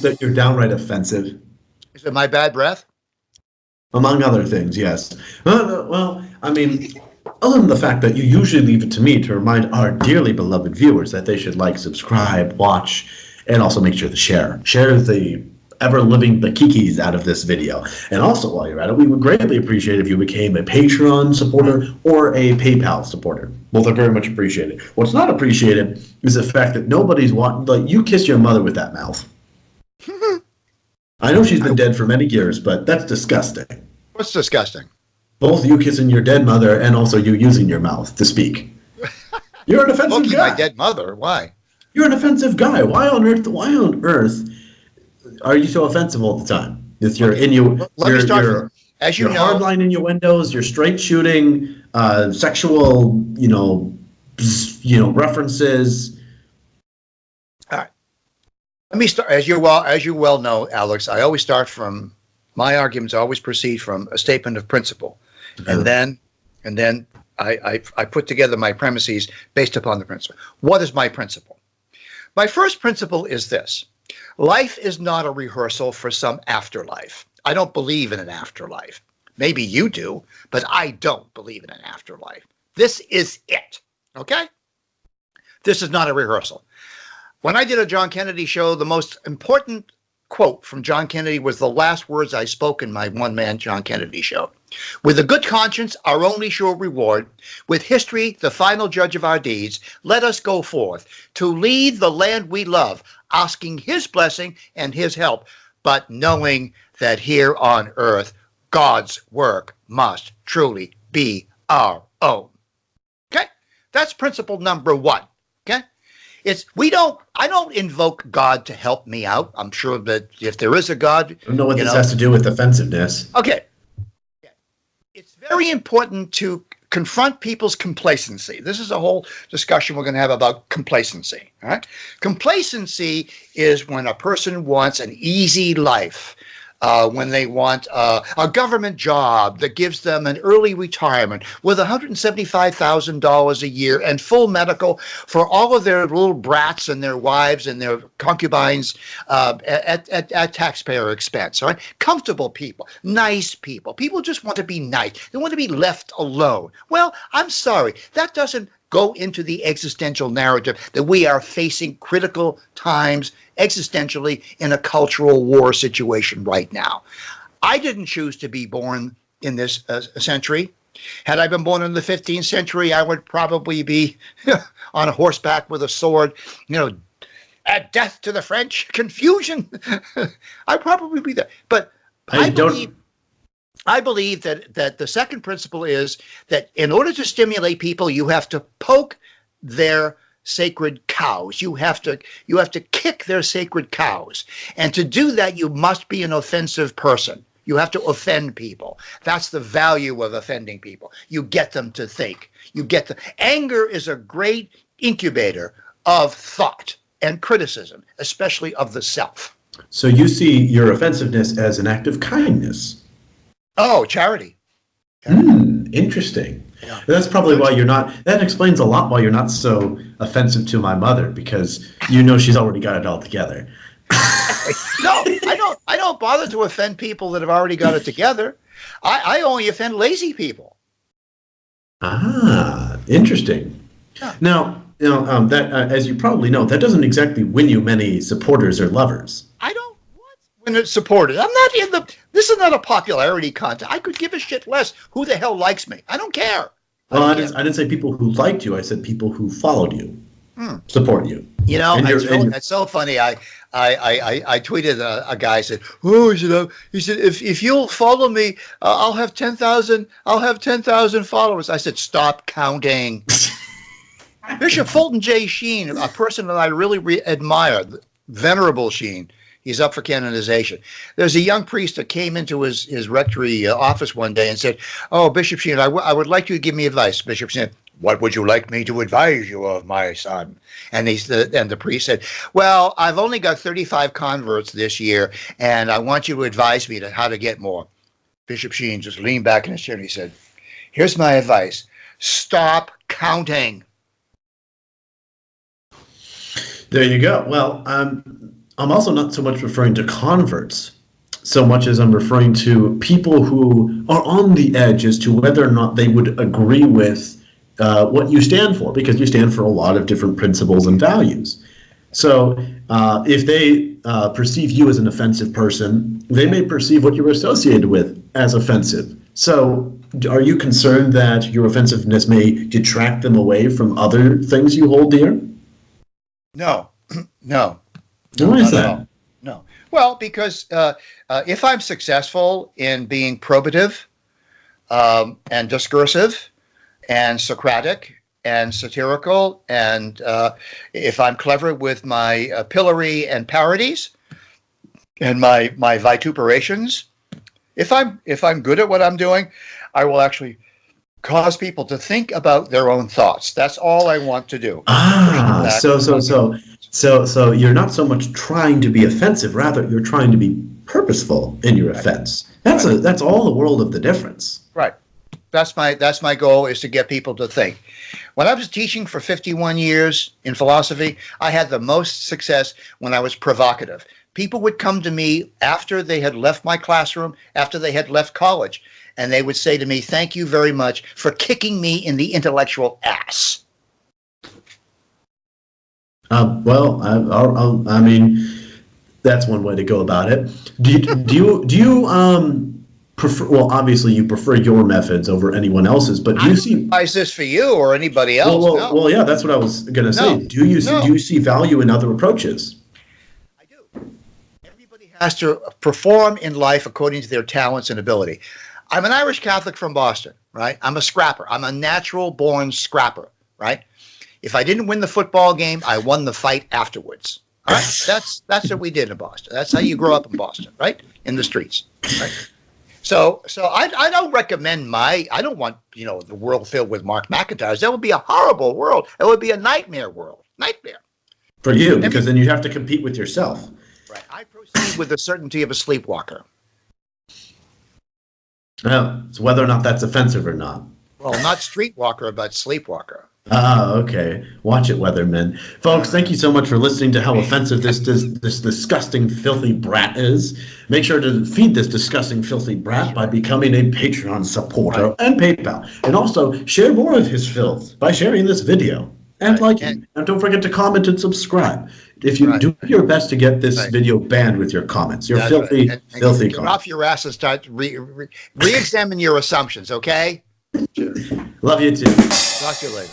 that you're downright offensive. Is it my bad breath? Among other things, yes. Well, I mean, other than the fact that you usually leave it to me to remind our dearly beloved viewers that they should like, subscribe, watch, and also make sure to share. Share the ever-living bakikis out of this video. And also, while you're at it, we would greatly appreciate if you became a Patreon supporter or a PayPal supporter. Both are very much appreciated. What's not appreciated is the fact that nobody's watching. Like, you kiss your mother with that mouth. I know she's been dead for many years, but that's disgusting. What's disgusting? Both you kissing your dead mother and also you using your mouth to speak. You're an offensive guy. My dead mother? Why? You're an offensive guy. Why on earth are you so offensive all the time? With your as you know, hardline innuendos, your straight shooting, sexual, references. All right. Let me start. As you well know, Alex, I always start from my arguments. Always proceed from a statement of principle, and then I put together my premises based upon the principle. What is my principle? My first principle is this: life is not a rehearsal for some afterlife. I don't believe in an afterlife. Maybe you do, but I don't believe in an afterlife. This is it. Okay? This is not a rehearsal. When I did a John Kennedy show, the most important quote from John Kennedy was the last words I spoke in my one-man John Kennedy show. With a good conscience, our only sure reward, with history, the final judge of our deeds, let us go forth to lead the land we love, asking his blessing and his help, but knowing that here on earth, God's work must truly be our own. Okay? That's principle number one. Okay? I don't invoke God to help me out. I'm sure that if there is a God, I don't know what this has to do with offensiveness. Okay. It's very important to confront people's complacency. This is a whole discussion we're going to have about complacency. All right? Complacency is when a person wants an easy life, when they want a government job that gives them an early retirement with $175,000 a year and full medical for all of their little brats and their wives and their concubines at taxpayer expense. All right? Comfortable people, nice people. People just want to be nice. They want to be left alone. Well, I'm sorry. That doesn't go into the existential narrative that we are facing critical times existentially in a cultural war situation right now. I didn't choose to be born in this century. Had I been born in the 15th century, I would probably be on a horseback with a sword, at death to the French, confusion. I'd probably be there. But I believe that the second principle is that in order to stimulate people, you have to poke their sacred cows. You have to kick their sacred cows. And to do that, you must be an offensive person. You have to offend people. That's the value of offending people. You get them to think. Anger is a great incubator of thought and criticism, especially of the self. So you see your offensiveness as an act of kindness. Oh, charity. Interesting. Yeah. That's probably why that explains a lot why you're not so offensive to my mother, because she's already got it all together. No, I don't bother to offend people that have already got it together. I only offend lazy people. Ah, interesting. Yeah. Now, that as you probably know, that doesn't exactly win you many supporters or lovers. I don't win it supporters. I'm not this is not a popularity contest. I could give a shit less who the hell likes me. I don't care. Well, I didn't say people who liked you. I said people who followed you, support you. That's so funny. I tweeted a guy said, he said if you'll follow me, I'll have 10,000. I'll have 10,000 followers. I said, stop counting. Bishop Fulton J. Sheen, a person that I really admire, Venerable Sheen. He's up for canonization. There's a young priest that came into his rectory office one day and said, "Oh, Bishop Sheen, I would like you to give me advice." Bishop said, "What would you like me to advise you of, my son?" And the priest said, "Well, I've only got 35 converts this year, and I want you to advise me on how to get more." Bishop Sheen just leaned back in his chair and he said, "Here's my advice. Stop counting." There you go. Well, I'm also not so much referring to converts, so much as I'm referring to people who are on the edge as to whether or not they would agree with what you stand for, because you stand for a lot of different principles and values. So if they perceive you as an offensive person, they may perceive what you're associated with as offensive. So are you concerned that your offensiveness may detract them away from other things you hold dear? No, no, no, Why is not at that? all. No. Well, because if I'm successful in being probative and discursive and Socratic and satirical, and if I'm clever with my pillory and parodies and my vituperations, if I'm good at what I'm doing, I will actually cause people to think about their own thoughts. That's all I want to do, is to push them Ah, back so so on their so so you're not so much trying to be offensive, rather you're trying to be purposeful in your right, offense. right, That's all the world of the difference. right. That's my goal, is to get people to think. When I was teaching for 51 years in philosophy, I had the most success when I was provocative. People would come to me after they had left my classroom, after they had left college, and they would say to me, "Thank you very much for kicking me in the intellectual ass." Well, I mean, that's one way to go about it. Do you prefer? Well, obviously you prefer your methods over anyone else's, but do I you don't see? advise this for you or anybody else. No, Yeah, that's what I was gonna say. no, Do no. you see value in other approaches? I do. Everybody has to perform in life according to their talents and ability. I'm an Irish Catholic from Boston, right? I'm a scrapper. I'm a natural born scrapper, right? If I didn't win the football game, I won the fight afterwards. All right? That's what we did in Boston. That's how you grow up in Boston, right? In the streets, right? So I don't recommend I don't want, the world filled with Mark McIntyres. That would be a horrible world. It would be a nightmare world. Nightmare. For you, Every because then you have to compete with yourself. Right. I proceed with the certainty of a sleepwalker. So whether or not that's offensive or not. Well, not streetwalker, but sleepwalker. Ah, okay. Watch it, Weatherman. Folks, thank you so much for listening to how offensive this disgusting, filthy brat is. Make sure to feed this disgusting, filthy brat by becoming a Patreon supporter and PayPal. And also, share more of his filth by sharing this video and Right. liking. And don't forget to comment and subscribe. If you Right. do your best to get this Right. video banned with your comments, your That's filthy, right. And filthy get comments. off your ass and start re-examine your assumptions, okay? Love you too. Talk to you later.